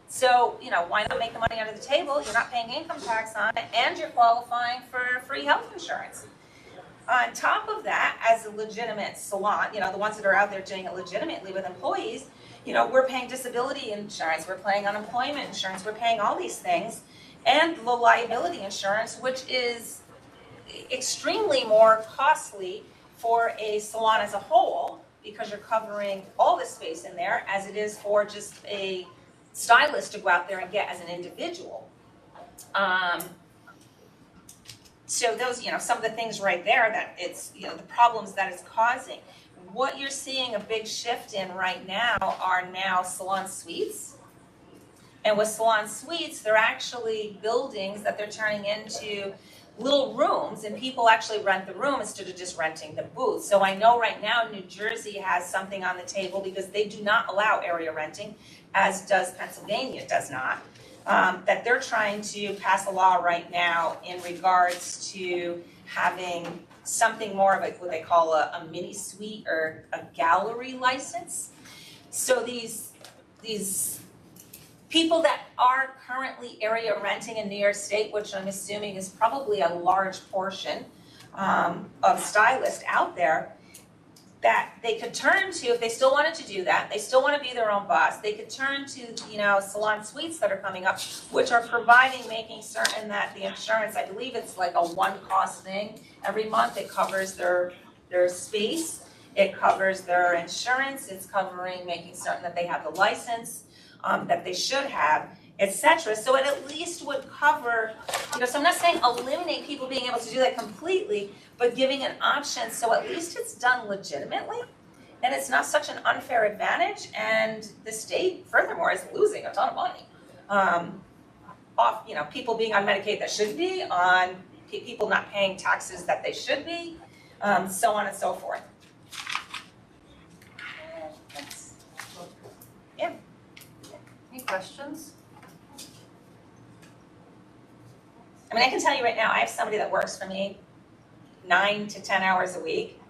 So, why not make the money under the table? You're not paying income tax on it, and you're qualifying for free health insurance. On top of that, as a legitimate salon, the ones that are out there doing it legitimately with employees, we're paying disability insurance, we're paying unemployment insurance, we're paying all these things, and the liability insurance, which is extremely more costly for a salon as a whole, because you're covering all the space in there, as it is for just a stylist to go out there and get as an individual. So those, some of the things right there that it's, the problems that it's causing. What you're seeing a big shift in right now are now salon suites. And with salon suites, they're actually buildings that they're turning into little rooms, and people actually rent the room instead of just renting the booth. So I know right now New Jersey has something on the table because they do not allow area renting, as does Pennsylvania does not. That they're trying to pass a law right now in regards to having something more of what they call a mini suite or a gallery license. So these people that are currently area renting in New York State, which I'm assuming is probably a large portion of stylists out there, that they could turn to, if they still wanted to do that, they still want to be their own boss, they could turn to, salon suites that are coming up, which are making certain that the insurance, I believe it's like a one-cost thing every month. It covers their space, it covers their insurance, it's covering making certain that they have the license that they should have, etc. So it at least would cover, so I'm not saying eliminate people being able to do that completely, but giving an option so at least it's done legitimately and it's not such an unfair advantage, and the state furthermore is losing a ton of money off people being on Medicaid that should be, on people not paying taxes that they should be, so on and so forth. Yeah. Any questions? I mean, I can tell you right now, I have somebody that works for me 9 to 10 hours a week,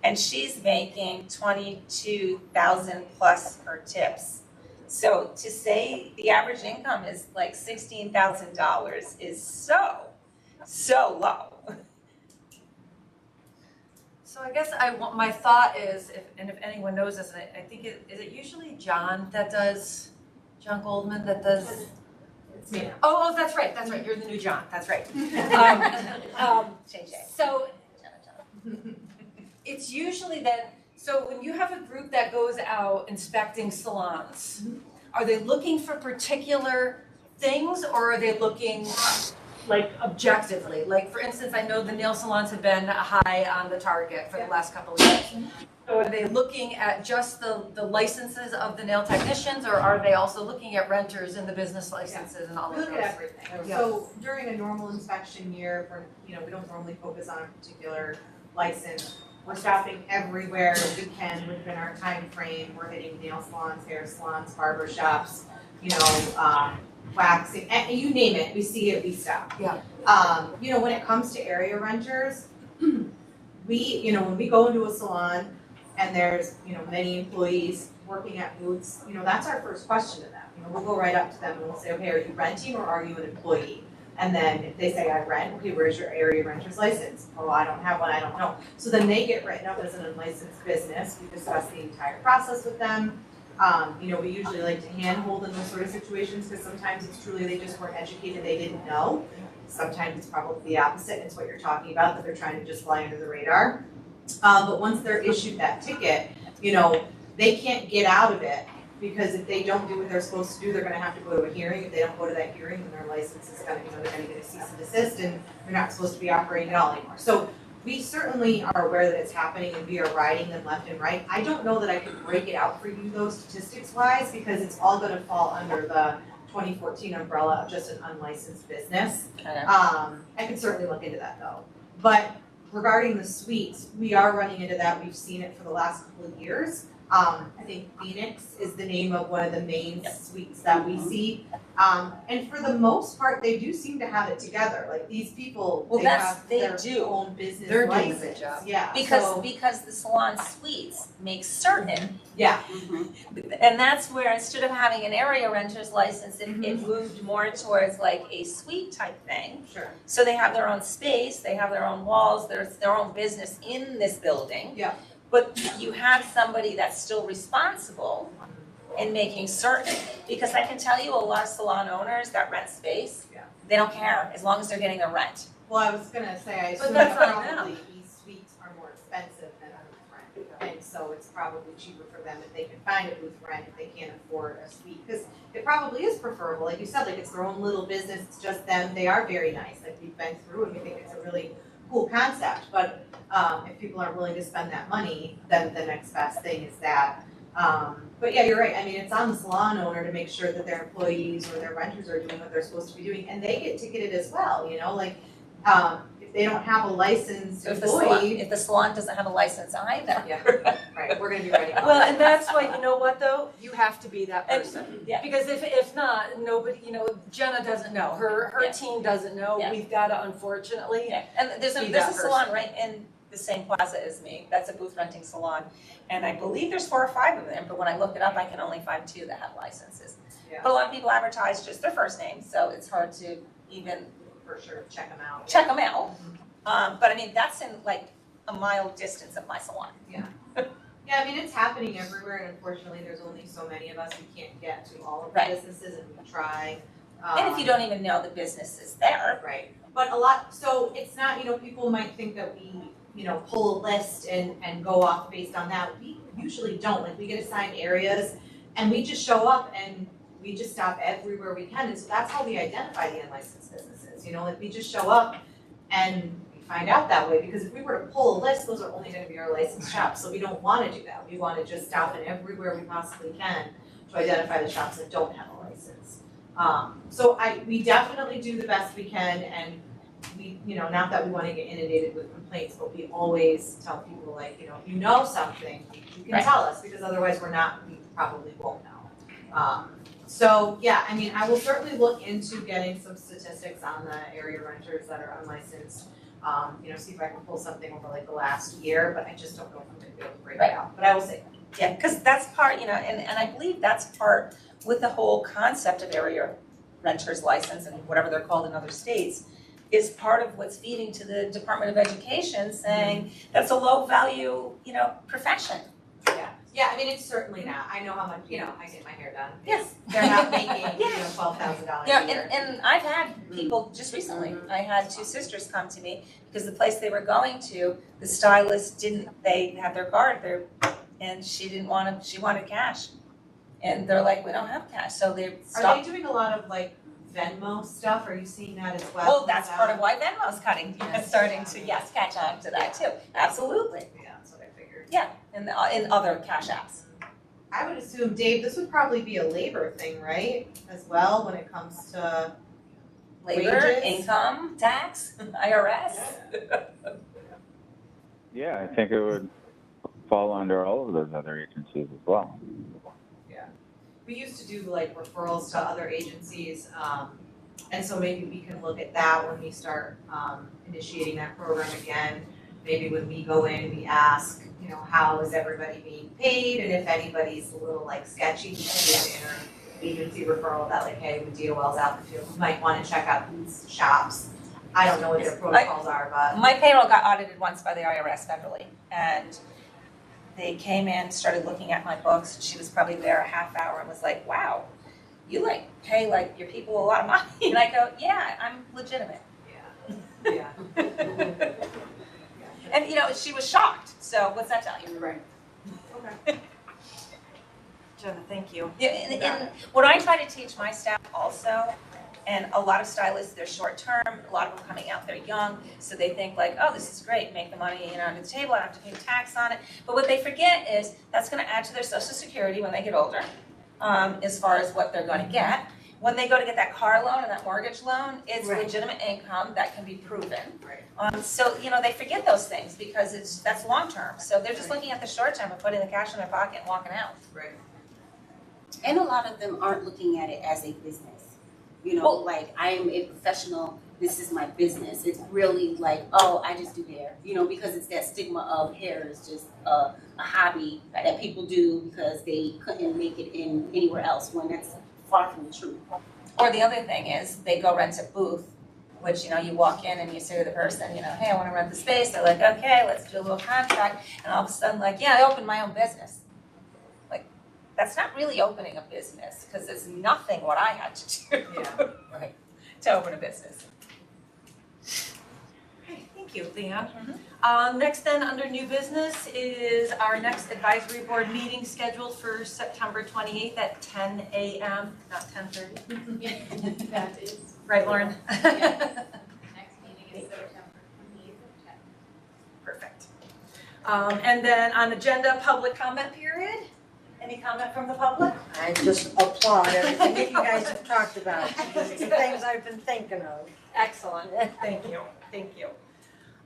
and she's making $22,000 plus her tips. So to say the average income is like $16,000 is so low. So I guess my thought is, if anyone knows this, I think is it usually John Goldman that does? It's me. Oh, that's right, you're the new John, that's right. So it's usually that, so when you have a group that goes out inspecting salons, are they looking for particular things, or are they looking like objectively? Like, for instance, I know the nail salons have been high on the target for the last couple of years. So are they looking at just the licenses of the nail technicians, or are they also looking at renters and the business licenses and all of We those? look at everything. Yeah. So during a normal inspection year, we don't normally focus on a particular license. We're stopping everywhere we can within our time frame. We're hitting nail salons, hair salons, barber shops, waxing, and you name it, we see it, we stop. Yeah. When it comes to area renters, when we go into a salon and there's, many employees working at booths, that's our first question to them. We'll go right up to them and we'll say, okay, are you renting or are you an employee? And then if they say I rent, okay, where's your area renter's license? Oh, I don't have one, I don't know. So then they get written up as an unlicensed business. We discuss the entire process with them. We usually like to handhold in those sort of situations because sometimes it's truly they just weren't educated, they didn't know. Sometimes it's probably the opposite, it's what you're talking about, that they're trying to just fly under the radar. But once they're issued that ticket, they can't get out of it, because if they don't do what they're supposed to do, they're gonna have to go to a hearing. If they don't go to that hearing, then their license is gonna, they're gonna get a cease and desist, and they're not supposed to be operating at all anymore. So we certainly are aware that it's happening, and we are riding them left and right. I don't know that I could break it out for you though, statistics wise, because it's all gonna fall under the 2014 umbrella of just an unlicensed business. I can certainly look into that though. But regarding the suites, we are running into that. We've seen it for the last couple of years. I think Phoenix is the name of one of the main suites that we see. And for the most part, they do seem to have it together. Like these people, they have their own business They're doing a license. good job. Yeah. Because the salon suites make certain, Yeah. and that's where instead of having an area renter's license, it moved more towards like a suite type thing. Sure. So they have their own space, they have their own walls, there's their own business in this building. Yeah. But you have somebody that's still responsible in making certain, because I can tell you a lot of salon owners that rent space, Yeah. they don't care as long as they're getting the rent. Well, I was gonna say, I But assume that's that not them. probably these suites are more expensive than rent. And so it's probably cheaper for them if they can find a booth rent, if they can't afford a suite. Because it probably is preferable, like you said, like it's their own little business, it's just them, they are very nice, like we've been through and we think it's a really cool concept, but if people aren't willing to spend that money, then the next best thing is that. But yeah, you're right, I mean, it's on the salon owner to make sure that their employees or their renters are doing what they're supposed to be doing, and they get ticketed as well, you know, like, if they don't have a licensed So employee. if the salon doesn't have a license either. Yeah, right, we're gonna be writing. Well, and that's why, you know what though, you have to be that person. Yeah. Because if not, nobody, you know, Jenna doesn't know, her Yeah. team doesn't know, Yeah. we've gotta unfortunately. Yeah, and there's a Be that salon right in the same plaza as me, that's a booth renting salon. And I believe there's 4 or 5 of them, but when I look it up, I can only find 2 that have licenses. Yeah. But a lot of people advertise just their first name, so it's hard to even For sure, check them out. check them out. But I mean, that's in like a mile distance of my salon. Yeah, I mean, it's happening everywhere, and unfortunately, there's only so many of us who can't get to all of the Right. businesses, and we try. And if you don't even know the business is there. Right, but a lot, so it's not, you know, people might think that we, you know, pull a list and go off based on that. We usually don't, like, we get assigned areas, and we just show up and we just stop everywhere we can, and so that's how we identify the unlicensed businesses, you know, like, we just show up and we find out that way, because if we were to pull a list, those are only gonna be our licensed shops, so we don't wanna do that. We wanna just stop in everywhere we possibly can to identify the shops that don't have a license. So we definitely do the best we can, and we, you know, not that we wanna get inundated with complaints, but we always tell people, like, you know, if you know something, you can Right. tell us, because otherwise we probably won't know. So, yeah, I mean, I will certainly look into getting some statistics on the area renters that are unlicensed. You know, see if I can pull something over like the last year, but I just don't know if I'm gonna be able to break it Right. out, but I will say that. Yeah, because that's part, you know, and I believe that's part with the whole concept of area renter's license and whatever they're called in other states, is part of what's feeding to the Department of Education saying that's a low value, you know, profession. Yeah, I mean, it's certainly not, I know how much, you know, I get my hair done. Yeah. They're not making, you know, $12,000 Yeah, a year. and I've had people just recently, I had 2 sisters come to me because the place they were going to, the stylist they had their card there and she wanted cash. And they're like, we don't have cash, so they Are stopped. they doing a lot of like Venmo stuff, are you seeing that as well? Well, that's part of why Venmo's Yes. starting to, catch on to that too, absolutely. Yeah, that's what I figured. And in other cash apps. I would assume, Dave, this would probably be a labor thing, right, as well, when it comes to, Labor, Wages? income, tax, IRS. Yeah, I think it would fall under all of those other agencies as well. we used to do like referrals to other agencies, and so maybe we can look at that when we start, initiating that program again. Maybe when we go in, we ask, you know, how is everybody being paid, and if anybody's a little like sketchy, we can do an agency referral that like, hey, when DOL's out in the field, you might wanna check out these shops. I don't know what their protocols are, but. My payroll got audited once by the IRS federally, and they came in, started looking at my books, and she was probably there a half hour and was like, wow, you like pay like your people a lot of money, and I go, yeah, I'm legitimate. Yeah. And, you know, she was shocked, so what's that tell you? Right. Okay. Jenna, thank you. Yeah, and what I try to teach my staff also, and a lot of stylists, they're short term, a lot of them coming out, they're young, so they think like, oh, this is great, make the money, you know, under the table, I don't have to pay tax on it. But what they forget is that's gonna add to their social security when they get older, as far as what they're gonna get. When they go to get that car loan and that mortgage loan, it's Right. legitimate income that can be proven. Right. So, you know, they forget those things because that's long term. So they're just Right. looking at the short term and putting the cash in their pocket and walking out. Right. And a lot of them aren't looking at it as a business. You know, Well- like I am a professional, this is my business. It's really like, oh, I just do hair, you know, because it's that stigma of hair is just a hobby that people do because they couldn't make it in anywhere else, when that's far from the truth. Or the other thing is they go rent a booth, which, you know, you walk in and you say to the person, you know, hey, I want to rent the space. They're like, okay, let's do a little contract. And all of a sudden, like, yeah, I opened my own business. Like, that's not really opening a business because it's nothing what I had to do Yeah. right, to open a business. Okay, thank you, Leanne. Next then, under new business is our next advisory board meeting scheduled for September 28th at 10 a.m., not 10:30. That is. Right, Lauren? Next meeting is September 28th at 10. Perfect. And then on agenda, public comment period. Any comment from the public? I just applaud everything that you guys have talked about, because it's the things I've been thinking of. Excellent, thank you, thank you.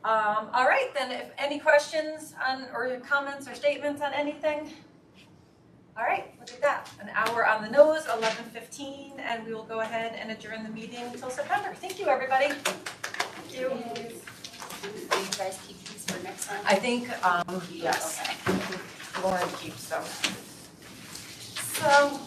All right, then, if any questions on, or comments or statements on anything? All right, look at that, an hour on the nose, 11:15, and we will go ahead and adjourn the meeting until September. Thank you, everybody. Thank you. Will you guys keep these for next time? I think, yes, Lauren keeps them. So,